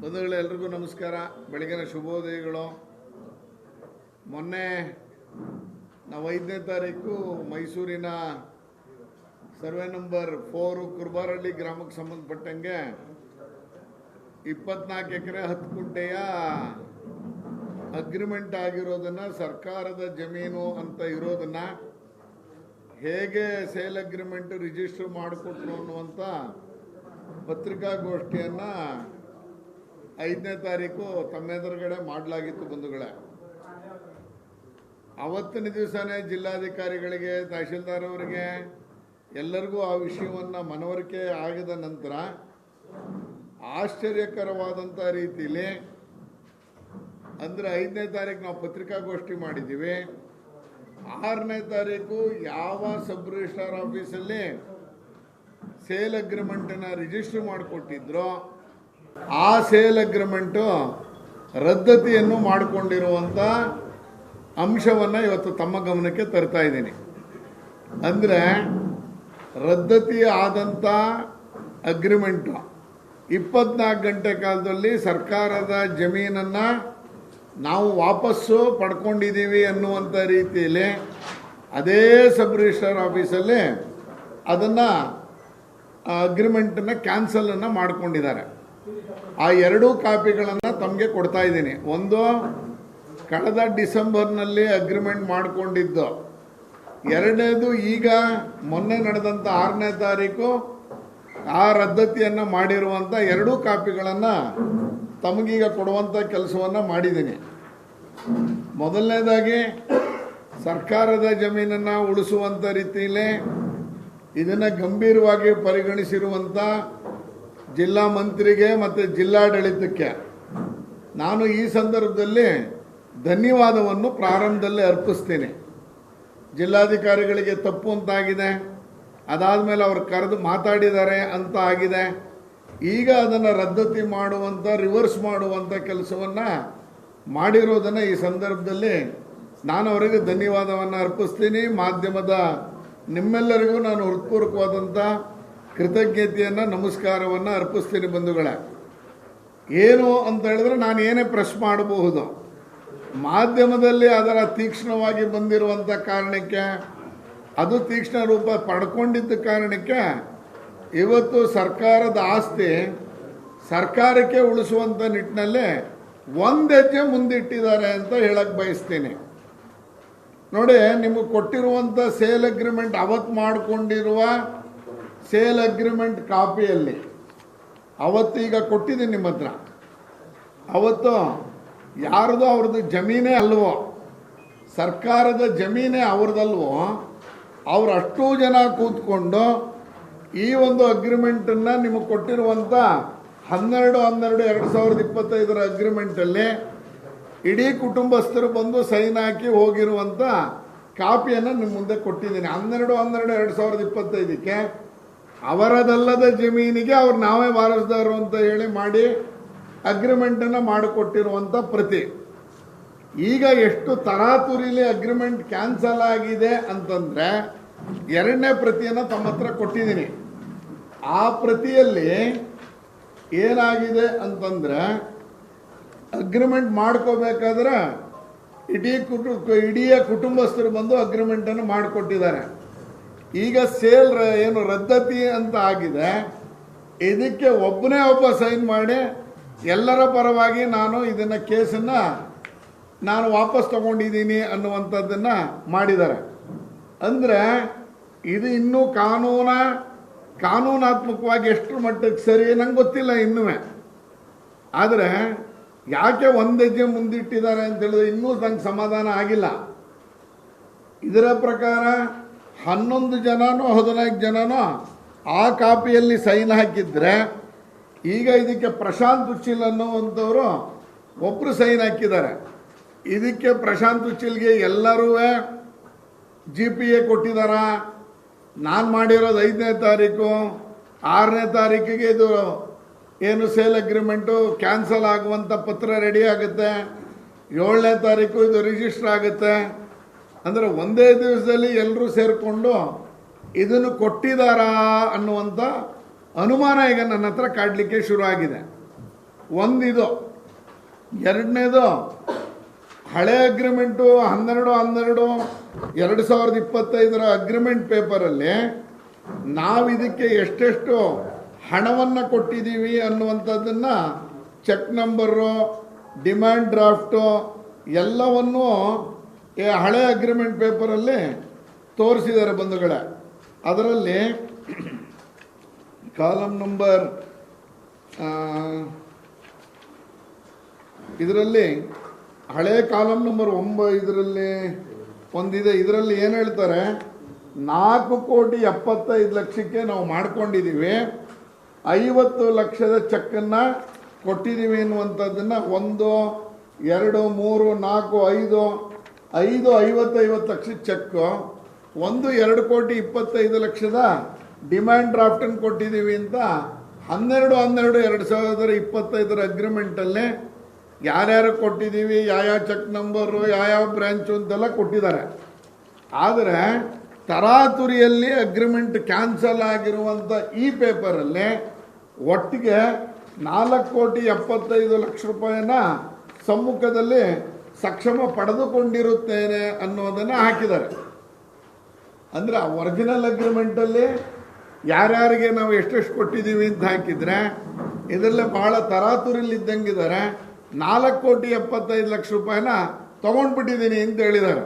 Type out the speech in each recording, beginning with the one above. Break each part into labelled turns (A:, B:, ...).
A: ಬಂಧುಗಳೇ, ಎಲ್ರಿಗೂ ನಮಸ್ಕಾರ. ಬೆಳಗಿನ ಶುಭೋದಯಗಳು. ಮೊನ್ನೆ ನಾವು 5ನೇ ತಾರೀಕು ಮೈಸೂರಿನ ಸರ್ವೆ ನಂಬರ್ 4 ಕುರ್ಬಾರಳ್ಳಿ ಗ್ರಾಮಕ್ಕೆ ಸಂಬಂಧಪಟ್ಟಂಗೆ 24 ಎಕರೆ 10 ಗುಂಟೆಯ ಅಗ್ರಿಮೆಂಟ್ ಆಗಿರೋದನ್ನು, ಸರ್ಕಾರದ ಜಮೀನು ಅಂತ ಇರೋದನ್ನು ಹೇಗೆ ಸೇಲ್ ಅಗ್ರಿಮೆಂಟ್ ರಿಜಿಸ್ಟರ್ ಮಾಡಿಕೊಟ್ರು ಅನ್ನುವಂಥ ಪತ್ರಿಕಾಗೋಷ್ಠಿಯನ್ನು 5ನೇ ತಾರೀಕು ತಮ್ಮೆದುರುಗಡೆ ಮಾಡಲಾಗಿತ್ತು. ಬಂಧುಗಳೇ, ಅವತ್ತಿನ ದಿವಸನೇ ಜಿಲ್ಲಾಧಿಕಾರಿಗಳಿಗೆ, ತಹಶೀಲ್ದಾರ್ ಅವರಿಗೆ ಎಲ್ಲರಿಗೂ ಆ ವಿಷಯವನ್ನು ಮನವರಿಕೆ ಆಗಿದ ನಂತರ ಆಶ್ಚರ್ಯಕರವಾದಂಥ ರೀತಿಯಲ್ಲಿ, ಅಂದರೆ 5ನೇ ತಾರೀಕು ನಾವು ಪತ್ರಿಕಾಗೋಷ್ಠಿ ಮಾಡಿದ್ದೀವಿ. 6ನೇ ತಾರೀಕು ಯಾವ ಸಬ್ ರಿಜಿಸ್ಟ್ರಾರ್ ಆಫೀಸಲ್ಲಿ ಸೇಲ್ ಅಗ್ರಿಮೆಂಟನ್ನು ರಿಜಿಸ್ಟರ್ ಮಾಡಿಕೊಟ್ಟಿದ್ರೋ ಆ ಸೇಲ್ ಅಗ್ರಿಮೆಂಟು ರದ್ದತಿಯನ್ನು ಮಾಡಿಕೊಂಡಿರುವಂಥ ಅಂಶವನ್ನು ಇವತ್ತು ತಮ್ಮ ಗಮನಕ್ಕೆ ತರ್ತಾ ಇದ್ದೀನಿ. ಅಂದರೆ ರದ್ದತಿ ಆದಂಥ ಅಗ್ರಿಮೆಂಟು 24 ಗಂಟೆ ಕಾಲದಲ್ಲಿ ಸರ್ಕಾರದ ಜಮೀನನ್ನು ನಾವು ವಾಪಸ್ಸು ಪಡ್ಕೊಂಡಿದ್ದೀವಿ ಅನ್ನುವಂಥ ರೀತಿಯಲ್ಲಿ ಅದೇ ಸಬ್ ರಿಜಿಸ್ಟ್ರಾರ್ ಆಫೀಸಲ್ಲಿ ಅದನ್ನು ಅಗ್ರಿಮೆಂಟನ್ನು ಕ್ಯಾನ್ಸಲನ್ನು ಮಾಡಿಕೊಂಡಿದ್ದಾರೆ. ಆ 2 ಕಾಪಿಗಳನ್ನು ತಮಗೆ ಕೊಡ್ತಾ ಇದ್ದೀನಿ. ಒಂದು, ಕಳೆದ ಡಿಸೆಂಬರ್ನಲ್ಲಿ ಅಗ್ರಿಮೆಂಟ್ ಮಾಡಿಕೊಂಡಿದ್ದು. 2ನೇದು, ಈಗ ಮೊನ್ನೆ ನಡೆದಂಥ 6ನೇ ತಾರೀಕು ಆ ರದ್ದತಿಯನ್ನು ಮಾಡಿರುವಂಥ 2 ಕಾಪಿಗಳನ್ನು ತಮಗೀಗ ಕೊಡುವಂಥ ಕೆಲಸವನ್ನು ಮಾಡಿದ್ದೀನಿ. ಮೊದಲನೇದಾಗಿ, ಸರ್ಕಾರದ ಜಮೀನನ್ನು ಉಳಿಸುವಂಥ ರೀತಿಯಲ್ಲಿ ಇದನ್ನು ಗಂಭೀರವಾಗಿ ಪರಿಗಣಿಸಿರುವಂಥ ಜಿಲ್ಲಾ ಮಂತ್ರಿಗೆ ಮತ್ತು ಜಿಲ್ಲಾಡಳಿತಕ್ಕೆ ನಾನು ಈ ಸಂದರ್ಭದಲ್ಲಿ ಧನ್ಯವಾದವನ್ನು ಪ್ರಾರಂಭದಲ್ಲಿ ಅರ್ಪಿಸ್ತೀನಿ. ಜಿಲ್ಲಾಧಿಕಾರಿಗಳಿಗೆ ತಪ್ಪು ಅಂತಾಗಿದೆ, ಅದಾದಮೇಲೆ ಅವರು ಕರೆದು ಮಾತಾಡಿದ್ದಾರೆ ಅಂತ ಆಗಿದೆ. ಈಗ ಅದನ್ನು ರದ್ದತಿ ಮಾಡುವಂಥ, ರಿವರ್ಸ್ ಮಾಡುವಂಥ ಕೆಲಸವನ್ನು ಮಾಡಿರೋದನ್ನು ಈ ಸಂದರ್ಭದಲ್ಲಿ ನಾನು ಅವರಿಗೆ ಧನ್ಯವಾದವನ್ನು ಅರ್ಪಿಸ್ತೀನಿ. ಮಾಧ್ಯಮದ ನಿಮ್ಮೆಲ್ಲರಿಗೂ ನಾನು ಹೃತ್ಪೂರ್ವಕವಾದಂಥ ಕೃತಜ್ಞತೆಯನ್ನು, ನಮಸ್ಕಾರವನ್ನು ಅರ್ಪಿಸ್ತೀನಿ. ಬಂಧುಗಳೇ, ಏನು ಅಂತ ಹೇಳಿದ್ರೆ, ನಾನು ಏನೇ ಪ್ರೆಸ್ ಮಾಡಬಹುದು, ಮಾಧ್ಯಮದಲ್ಲಿ ಅದರ ತೀಕ್ಷ್ಣವಾಗಿ ಬಂದಿರುವಂಥ ಕಾರಣಕ್ಕೆ, ಅದು ತೀಕ್ಷ್ಣ ರೂಪ ಪಡ್ಕೊಂಡಿದ್ದ ಕಾರಣಕ್ಕೆ ಇವತ್ತು ಸರ್ಕಾರದ ಆಸ್ತಿ ಸರ್ಕಾರಕ್ಕೆ ಉಳಿಸುವಂಥ ನಿಟ್ಟಿನಲ್ಲಿ ಒಂದು ಹೆಜ್ಜೆ ಮುಂದಿಟ್ಟಿದ್ದಾರೆ ಅಂತ ಹೇಳಕ್ಕೆ ಬಯಸ್ತೀನಿ. ನೋಡಿ, ನಿಮಗೆ ಕೊಟ್ಟಿರುವಂಥ ಸೇಲ್ ಅಗ್ರಿಮೆಂಟ್, ಅವತ್ತು ಮಾಡಿಕೊಂಡಿರುವ ಸೇಲ್ ಅಗ್ರಿಮೆಂಟ್ ಕಾಪಿಯಲ್ಲಿ ಅವತ್ತು ಈಗ ಕೊಟ್ಟಿದ್ದೀನಿ ನಿಮ್ಮ ಹತ್ರ. ಅವತ್ತು ಯಾರ್ದು ಅವ್ರದ್ದು ಜಮೀನೇ ಅಲ್ವೋ, ಸರ್ಕಾರದ ಜಮೀನೇ ಅವ್ರದ್ದಲ್ವೋ, ಅವ್ರು ಅಷ್ಟೂ ಜನ ಕೂತ್ಕೊಂಡು ಈ ಒಂದು ಅಗ್ರಿಮೆಂಟನ್ನು ನಿಮಗೆ ಕೊಟ್ಟಿರುವಂಥ 12/12/2025 ಅಗ್ರಿಮೆಂಟಲ್ಲಿ ಇಡೀ ಕುಟುಂಬಸ್ಥರು ಬಂದು ಸೈನ್ ಹಾಕಿ ಹೋಗಿರುವಂಥ ಕಾಪಿಯನ್ನು ನಿಮ್ಮ ಮುಂದೆ ಕೊಟ್ಟಿದ್ದೀನಿ. 12/12/2025ಕ್ಕೆ ಅವರದಲ್ಲದ ಜಮೀನಿಗೆ ಅವ್ರು ನಾವೇ ವಾರಸ್ದಾರರು ಅಂತ ಹೇಳಿ ಮಾಡಿ ಅಗ್ರಿಮೆಂಟನ್ನು ಮಾಡಿಕೊಟ್ಟಿರುವಂಥ ಪ್ರತಿ. ಈಗ ಎಷ್ಟು ತರಾತುರಿಲಿ ಅಗ್ರಿಮೆಂಟ್ ಕ್ಯಾನ್ಸಲ್ ಆಗಿದೆ ಅಂತಂದರೆ 2ನೇ ಪ್ರತಿಯನ್ನು ತಮ್ಮ ಹತ್ರ ಕೊಟ್ಟಿದ್ದೀನಿ. ಆ ಪ್ರತಿಯಲ್ಲಿ ಏನಾಗಿದೆ ಅಂತಂದರೆ, ಅಗ್ರಿಮೆಂಟ್ ಮಾಡ್ಕೋಬೇಕಾದ್ರೆ ಇಡೀ ಕುಟುಂಬಸ್ಥರು ಬಂದು ಅಗ್ರಿಮೆಂಟನ್ನು ಮಾಡಿಕೊಟ್ಟಿದ್ದಾರೆ. ಈಗ ಸೇಲ್ ಏನು ರದ್ದತಿ ಅಂತ ಆಗಿದೆ, ಇದಕ್ಕೆ ಒಬ್ಬನೇ ಒಬ್ಬ ಸೈನ್ ಮಾಡಿ ಎಲ್ಲರ ಪರವಾಗಿ ನಾನು ಇದನ್ನು ಕೇಸನ್ನು ನಾನು ವಾಪಸ್ ತಗೊಂಡಿದ್ದೀನಿ ಅನ್ನುವಂಥದ್ದನ್ನು ಮಾಡಿದ್ದಾರೆ. ಅಂದರೆ ಇದು ಇನ್ನೂ ಕಾನೂನಾತ್ಮಕವಾಗಿ ಎಷ್ಟು ಮಟ್ಟಕ್ಕೆ ಸರಿ ನಂಗೆ ಗೊತ್ತಿಲ್ಲ ಇನ್ನೂ. ಆದರೆ ಯಾಕೆ ಒಂದು ಹೆಜ್ಜೆ ಮುಂದಿಟ್ಟಿದ್ದಾರೆ ಅಂತ ಹೇಳಿದ್ರೆ ಇನ್ನೂ ನಂಗೆ ಸಮಾಧಾನ ಆಗಿಲ್ಲ. ಇದರ ಪ್ರಕಾರ 11 ಜನನೋ 14 ಜನನೋ ಆ ಕಾಪಿಯಲ್ಲಿ ಸೈನ್ ಹಾಕಿದ್ರೆ, ಈಗ ಇದಕ್ಕೆ ಪ್ರಶಾಂತ್ ಉಚ್ಚಿಲ್ ಅನ್ನುವಂಥವರು ಒಬ್ಬರು ಸೈನ್ ಹಾಕಿದ್ದಾರೆ. ಇದಕ್ಕೆ ಪ್ರಶಾಂತ್ ಉಚ್ಚಿಲ್ಗೆ ಎಲ್ಲರೂ GPA ಕೊಟ್ಟಿದ್ದಾರ. ನಾನು ಮಾಡಿರೋದು 5ನೇ ತಾರೀಕು, 6ನೇ ತಾರೀಕಿಗೆ ಇದು ಏನು ಸೇಲ್ ಅಗ್ರಿಮೆಂಟು ಕ್ಯಾನ್ಸಲ್ ಆಗುವಂಥ ಪತ್ರ ರೆಡಿ ಆಗುತ್ತೆ. 7ನೇ ತಾರೀಕು ಇದು ರಿಜಿಸ್ಟರ್ ಆಗುತ್ತೆ. ಅಂದರೆ ಒಂದೇ ದಿವಸದಲ್ಲಿ ಎಲ್ಲರೂ ಸೇರಿಕೊಂಡು ಇದನ್ನು ಕೊಟ್ಟಿದ್ದಾರಾ ಅನ್ನುವಂಥ ಅನುಮಾನ ಈಗ ನನ್ನ ಹತ್ರ ಕಾಡಲಿಕ್ಕೆ ಶುರು ಆಗಿದೆ. ಒಂದಿದು. ಎರಡನೇದು ಹಳೆ ಅಗ್ರಿಮೆಂಟು 12/12/2025 ಅಗ್ರಿಮೆಂಟ್ ಪೇಪರಲ್ಲಿ ನಾವು ಇದಕ್ಕೆ ಎಷ್ಟೆಷ್ಟು ಹಣವನ್ನು ಕೊಟ್ಟಿದ್ದೀವಿ ಅನ್ನುವಂಥದ್ದನ್ನು ಚೆಕ್ ನಂಬರು, ಡಿಮ್ಯಾಂಡ್ ಡ್ರಾಫ್ಟು ಎಲ್ಲವನ್ನೂ ಈ ಹಳೆ ಅಗ್ರಿಮೆಂಟ್ ಪೇಪರಲ್ಲಿ ತೋರಿಸಿದ್ದಾರೆ ಬಂಧುಗಳೇ. ಅದರಲ್ಲಿ ಕಾಲಮ್ ನಂಬರ್ ಇದರಲ್ಲಿ ಹಳೆ ಕಾಲಮ್ ನಂಬರ್ 9 ಇದರಲ್ಲಿ ಒಂದಿದೆ. ಇದರಲ್ಲಿ ಏನು ಹೇಳ್ತಾರೆ, 4,75,00,000ಕ್ಕೆ ನಾವು ಮಾಡ್ಕೊಂಡಿದ್ದೀವಿ, 50 ಲಕ್ಷದ ಚೆಕ್ಕನ್ನು ಕೊಟ್ಟಿದ್ದೀವಿ ಎನ್ನುವಂಥದ್ದನ್ನು 1, 2, 3, 4, 5 50 ಲಕ್ಷದ ಚೆಕ್ಕು, 2,25,00,000 ಡಿಮ್ಯಾಂಡ್ ಡ್ರಾಫ್ಟನ್ನು ಕೊಟ್ಟಿದ್ದೀವಿ ಅಂತ 12/12/2025 ಅಗ್ರಿಮೆಂಟಲ್ಲೇ ಯಾರ್ಯಾರು ಕೊಟ್ಟಿದ್ದೀವಿ, ಯಾವ ಚೆಕ್ ನಂಬರು, ಯಾವ ಬ್ರ್ಯಾಂಚು ಅಂತೆಲ್ಲ ಕೊಟ್ಟಿದ್ದಾರೆ. ಆದರೆ ತರಾತುರಿಯಲ್ಲಿ ಅಗ್ರಿಮೆಂಟ್ ಕ್ಯಾನ್ಸಲ್ ಆಗಿರುವಂಥ ಈ ಪೇಪರಲ್ಲಿ ಒಟ್ಟಿಗೆ 4,75,00,000 ರೂಪಾಯಿನ ಸಮ್ಮುಖದಲ್ಲಿ ಸಕ್ಷಮ ಪಡೆದುಕೊಂಡಿರುತ್ತೇನೆ ಅನ್ನೋದನ್ನು ಹಾಕಿದ್ದಾರೆ. ಅಂದರೆ ಒರಿಜಿನಲ್ ಅಗ್ರಿಮೆಂಟಲ್ಲಿ ಯಾರ್ಯಾರಿಗೆ ನಾವು ಎಷ್ಟೆಷ್ಟು ಕೊಟ್ಟಿದ್ದೀವಿ ಅಂತ ಹಾಕಿದರೆ ಇದರಲ್ಲೇ ಭಾಳ ತರಾತುರಿಲಿದ್ದಂಗಿದ್ದಾರೆ. 4,75,00,000 ರೂಪಾಯಿನ ತೊಗೊಂಡ್ಬಿಟ್ಟಿದ್ದೀನಿ ಅಂತ ಹೇಳಿದ್ದಾರೆ.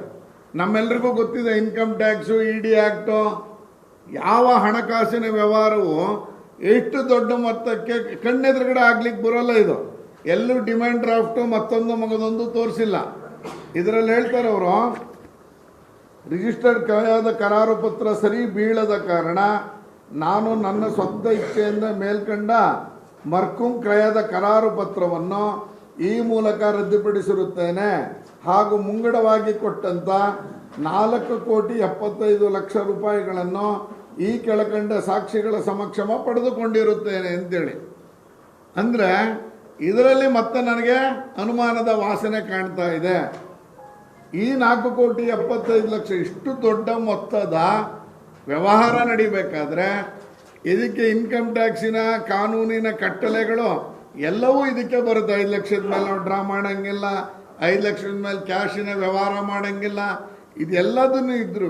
A: ನಮ್ಮೆಲ್ರಿಗೂ ಗೊತ್ತಿದೆ, ಇನ್ಕಮ್ ಟ್ಯಾಕ್ಸು, ED ಆ್ಯಕ್ಟು, ಯಾವ ಹಣಕಾಸಿನ ವ್ಯವಹಾರವು ಎಷ್ಟು ದೊಡ್ಡ ಮೊತ್ತಕ್ಕೆ ಕಣ್ಣೆದುರುಗಡೆ ಆಗ್ಲಿಕ್ಕೆ ಬರೋಲ್ಲ. ಇದು ಎಲ್ಲೂ ಡಿಮ್ಯಾಂಡ್ ಡ್ರಾಫ್ಟು ಮತ್ತೊಂದು ಮಗದೊಂದು ತೋರಿಸಿಲ್ಲ. ಇದರಲ್ಲಿ ಹೇಳ್ತಾರೆ ಅವರು, ರಿಜಿಸ್ಟರ್ಡ್ ಕ್ರಯದ ಕರಾರು ಪತ್ರ ಸರಿ ಬೀಳದ ಕಾರಣ ನಾನು ನನ್ನ ಸ್ವಂತ ಇಚ್ಛೆಯಿಂದ ಮೇಲ್ಕಂಡ ಮರ್ಕುಂ ಕ್ರಯದ ಕರಾರು ಪತ್ರವನ್ನು ಈ ಮೂಲಕ ರದ್ದುಪಡಿಸಿರುತ್ತೇನೆ ಹಾಗೂ ಮುಂಗಡವಾಗಿ ಕೊಟ್ಟಂತ 4,75,00,000 ರೂಪಾಯಿಗಳನ್ನು ಈ ಕೆಳಕಂಡ ಸಾಕ್ಷಿಗಳ ಸಮಕ್ಷಮ ಪಡೆದುಕೊಂಡಿರುತ್ತೇನೆ ಅಂತೇಳಿ. ಅಂದರೆ ಇದರಲ್ಲಿ ಮತ್ತೆ ನನಗೆ ಅನುಮಾನದ ವಾಸನೆ ಕಾಣ್ತಾ ಇದೆ. ಈ 4,75,00,000 ಇಷ್ಟು ದೊಡ್ಡ ಮೊತ್ತದ ವ್ಯವಹಾರ ನಡಿಬೇಕಾದ್ರೆ ಇದಕ್ಕೆ ಇನ್ಕಮ್ ಟ್ಯಾಕ್ಸಿನ ಕಾನೂನಿನ ಕಟ್ಟಳೆಗಳು ಎಲ್ಲವೂ ಇದಕ್ಕೆ ಬರುತ್ತೆ. 5 ಲಕ್ಷದ ಮೇಲೆ ನಾವು ಡ್ರಾ ಮಾಡೋಂಗಿಲ್ಲ, 5 ಲಕ್ಷದ ಮೇಲೆ ಕ್ಯಾಶಿನ ವ್ಯವಹಾರ ಮಾಡೋಂಗಿಲ್ಲ. ಇದೆಲ್ಲದನ್ನು ಇದ್ರೂ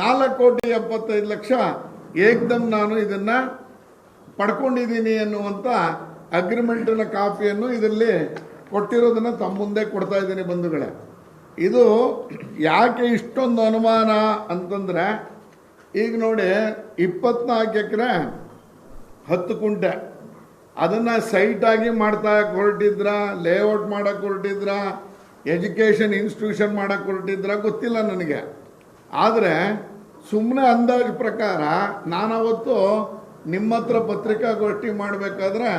A: 4,75,00,000 ಏಕ್ದಮ್ ನಾನು ಇದನ್ನು ಪಡ್ಕೊಂಡಿದ್ದೀನಿ ಅನ್ನುವಂಥ ಅಗ್ರಿಮೆಂಟಿನ ಕಾಪಿಯನ್ನು ಇದರಲ್ಲಿ ಕೊಟ್ಟಿರೋದನ್ನು ತಮ್ಮ ಮುಂದೆ ಕೊಡ್ತಾ ಇದ್ದೀನಿ ಬಂಧುಗಳೇ. ಇದು ಯಾಕೆ ಇಷ್ಟೊಂದು ಅನುಮಾನ ಅಂತಂದರೆ, ಈಗ ನೋಡಿ 24 ಎಕರೆ 10 ಕುಂಟೆ ಅದನ್ನು ಸೈಟಾಗಿ ಮಾಡ್ತಾ ಹೊರಟಿದ್ರ, ಲೇಔಟ್ ಮಾಡೋಕ್ಕೆ ಹೊರಟಿದ್ರ, ಎಜುಕೇಷನ್ ಇನ್ಸ್ಟಿಟ್ಯೂಷನ್ ಮಾಡೋಕ್ಕೆ ಹೊರಟಿದ್ರ ಗೊತ್ತಿಲ್ಲ ನನಗೆ. ಆದರೆ ಸುಮ್ಮನೆ ಅಂದಾಜು ಪ್ರಕಾರ ನಾನವತ್ತು ನಿಮ್ಮ ಹತ್ರ ಪತ್ರಿಕಾಗೋಷ್ಠಿ ಮಾಡಬೇಕಾದ್ರೆ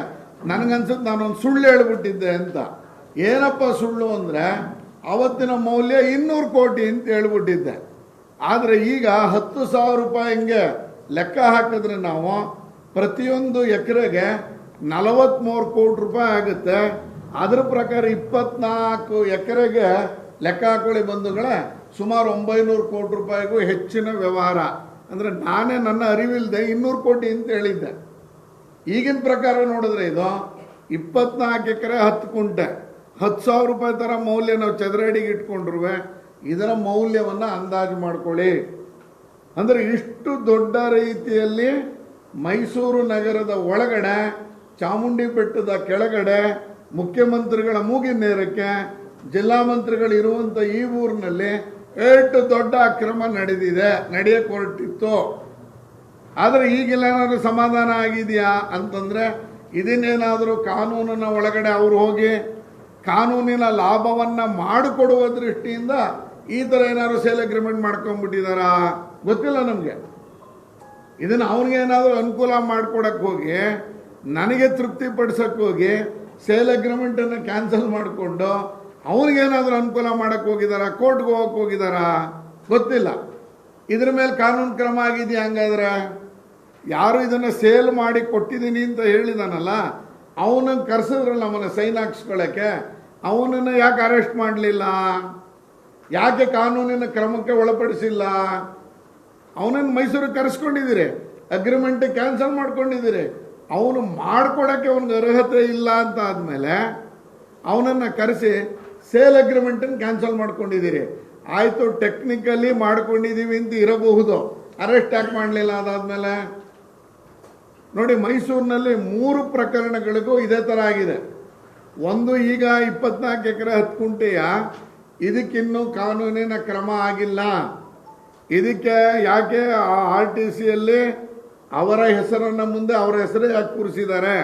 A: ನನಗನ್ಸುತ್ತೆ ನಾನೊಂದು ಸುಳ್ಳು ಹೇಳ್ಬಿಟ್ಟಿದ್ದೆ ಅಂತ. ಏನಪ್ಪ ಸುಳ್ಳು ಅಂದರೆ, ಅವತ್ತಿನ ಮೌಲ್ಯ 200 ಕೋಟಿ ಅಂತ ಹೇಳ್ಬಿಟ್ಟಿದ್ದೆ. ಆದರೆ ಈಗ 10,000 ರೂಪಾಯಿ ಹಿಂಗೆ ಲೆಕ್ಕ ಹಾಕಿದ್ರೆ ನಾವು ಪ್ರತಿಯೊಂದು ಎಕರೆಗೆ 43 ಕೋಟಿ ರೂಪಾಯಿ ಆಗುತ್ತೆ. ಅದರ ಪ್ರಕಾರ 24 ಎಕರೆಗೆ ಲೆಕ್ಕ ಹಾಕೊಳ್ಳಿ ಬಂಧುಗಳೇ, ಸುಮಾರು 900 ಕೋಟಿ ರೂಪಾಯಿಗೂ ಹೆಚ್ಚಿನ ವ್ಯವಹಾರ. ಅಂದರೆ ನಾನೇ ನನ್ನ ಅರಿವಿಲ್ಲದೆ 200 ಕೋಟಿ ಅಂತ ಹೇಳಿದ್ದೆ. ಈಗಿನ ಪ್ರಕಾರ ನೋಡಿದ್ರೆ ಇದು 24 ಎಕರೆ 10 ಕುಂಟೆ 10,000 ರೂಪಾಯಿ ಥರ ಮೌಲ್ಯ ನಾವು ಚದರಡಿಗೆ ಇಟ್ಕೊಂಡ್ರು ಇದರ ಮೌಲ್ಯವನ್ನು ಅಂದಾಜು ಮಾಡ್ಕೊಳ್ಳಿ. ಅಂದರೆ ಇಷ್ಟು ದೊಡ್ಡ ರೀತಿಯಲ್ಲಿ ಮೈಸೂರು ನಗರದ ಒಳಗಡೆ, ಚಾಮುಂಡಿ ಬೆಟ್ಟದ ಕೆಳಗಡೆ, ಮುಖ್ಯಮಂತ್ರಿಗಳ ಮೂಗಿನ ನೇರಕ್ಕೆ ಜಿಲ್ಲಾ ಮಂತ್ರಿಗಳು ಇರುವಂಥ ಈ ಊರಿನಲ್ಲಿ ಎಷ್ಟು ದೊಡ್ಡ ಅಕ್ರಮ ನಡೆಯಕ್ಕೆ ಹೊರಟಿತ್ತು. ಆದರೆ ಈಗೆಲ್ಲ ಏನಾದರೂ ಸಮಾಧಾನ ಆಗಿದೆಯಾ ಅಂತಂದರೆ, ಇದನ್ನೇನಾದರೂ ಕಾನೂನಿನ ಒಳಗಡೆ ಅವರು ಹೋಗಿ ಕಾನೂನಿನ ಲಾಭವನ್ನು ಮಾಡಿಕೊಡುವ ದೃಷ್ಟಿಯಿಂದ ಈ ಥರ ಏನಾದ್ರು ಸೇಲ್ ಅಗ್ರಿಮೆಂಟ್ ಮಾಡ್ಕೊಂಡ್ಬಿಟ್ಟಿದಾರಾ ಗೊತ್ತಿಲ್ಲ ನಮಗೆ. ಇದನ್ನು ಅವನಿಗೇನಾದರೂ ಅನುಕೂಲ ಮಾಡಿಕೊಡಕ್ಕೆ ಹೋಗಿ, ನನಗೆ ತೃಪ್ತಿ ಪಡಿಸೋಕ್ಕೆ ಹೋಗಿ ಸೇಲ್ ಅಗ್ರಿಮೆಂಟನ್ನು ಕ್ಯಾನ್ಸಲ್ ಮಾಡಿಕೊಂಡು ಅವನಿಗೇನಾದರೂ ಅನುಕೂಲ ಮಾಡೋಕ್ಕೆ ಹೋಗಿದಾರಾ, ಕೋರ್ಟ್ಗೆ ಹೋಗಕ್ಕೆ ಹೋಗಿದಾರಾ ಗೊತ್ತಿಲ್ಲ. ಇದ್ರ ಮೇಲೆ ಕಾನೂನು ಕ್ರಮ ಆಗಿದೆಯಾ? ಹಂಗಾದ್ರೆ ಯಾರು ಇದನ್ನು ಸೇಲ್ ಮಾಡಿ ಕೊಟ್ಟಿದ್ದೀನಿ ಅಂತ ಹೇಳಿದಾನಲ್ಲ, ಅವನನ್ನು ಕರೆಸಿದ್ರಲ್ಲ ನಮ್ಮನ್ನು ಸೈನ್ ಹಾಕ್ಸ್ಕೊಳ್ಳೋಕ್ಕೆ, ಅವನನ್ನು ಯಾಕೆ ಅರೆಸ್ಟ್ ಮಾಡಲಿಲ್ಲ? ಯಾಕೆ ಕಾನೂನಿನ ಕ್ರಮಕ್ಕೆ ಒಳಪಡಿಸಿಲ್ಲ? ಅವನನ್ನು ಮೈಸೂರಿಗೆ ಕರೆಸ್ಕೊಂಡಿದ್ದೀರಿ, ಅಗ್ರಿಮೆಂಟ್ ಕ್ಯಾನ್ಸಲ್ ಮಾಡ್ಕೊಂಡಿದ್ದೀರಿ, ಅವನು ಮಾಡ್ಕೊಡಕ್ಕೆ ಅವನಿಗೆ ಅರ್ಹತೆ ಇಲ್ಲ ಅಂತ ಆದಮೇಲೆ ಅವನನ್ನು ಕರೆಸಿ ಸೇಲ್ ಅಗ್ರಿಮೆಂಟನ್ನು ಕ್ಯಾನ್ಸಲ್ ಮಾಡ್ಕೊಂಡಿದ್ದೀರಿ. ಆಯಿತು, ಟೆಕ್ನಿಕಲಿ ಮಾಡ್ಕೊಂಡಿದ್ದೀವಿ ಅಂತ ಇರಬಹುದು, ಅರೆಸ್ಟ್ ಯಾಕೆ ಮಾಡಲಿಲ್ಲ ಅದಾದಮೇಲೆ? ನೋಡಿ, ಮೈಸೂರಿನಲ್ಲಿ 3 ಪ್ರಕರಣಗಳಿಗೂ ಇದೇ ಥರ ಆಗಿದೆ. ಒಂದು, ಈಗ 24 ಎಕರೆ 10 ಗುಂಟೆಯ ಇದಕ್ಕಿನ್ನೂ ಕಾನೂನಿನ ಕ್ರಮ ಆಗಿಲ್ಲ. ಇದಕ್ಕೆ ಯಾಕೆ RTCಯಲ್ಲಿ ಅವರ ಹೆಸರನ್ನು ಮುಂದೆ ಅವರ ಹೆಸರೇ ಯಾಕೆ ಕೂರಿಸಿದ್ದಾರೆ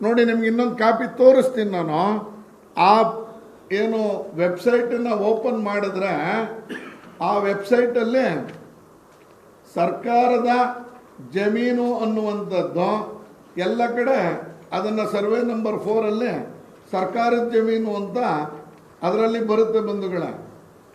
A: ನೋಡಿ. ನಿಮ್ಗೆ ಇನ್ನೊಂದು ಕಾಪಿ ತೋರಿಸ್ತೀನಿ ನಾನು. ಆ ಏನು ವೆಬ್ಸೈಟನ್ನು ಓಪನ್ ಮಾಡಿದ್ರೆ ಆ ವೆಬ್ಸೈಟಲ್ಲಿ ಸರ್ಕಾರದ ಜಮೀನು ಅನ್ನುವಂಥದ್ದು ಎಲ್ಲ ಕಡೆ ಅದನ್ನು ಸರ್ವೆ ನಂಬರ್ 4 ಸರ್ಕಾರದ ಜಮೀನು ಅಂತ ಅದರಲ್ಲಿ ಬರುತ್ತೆ ಬಂಧುಗಳೇ.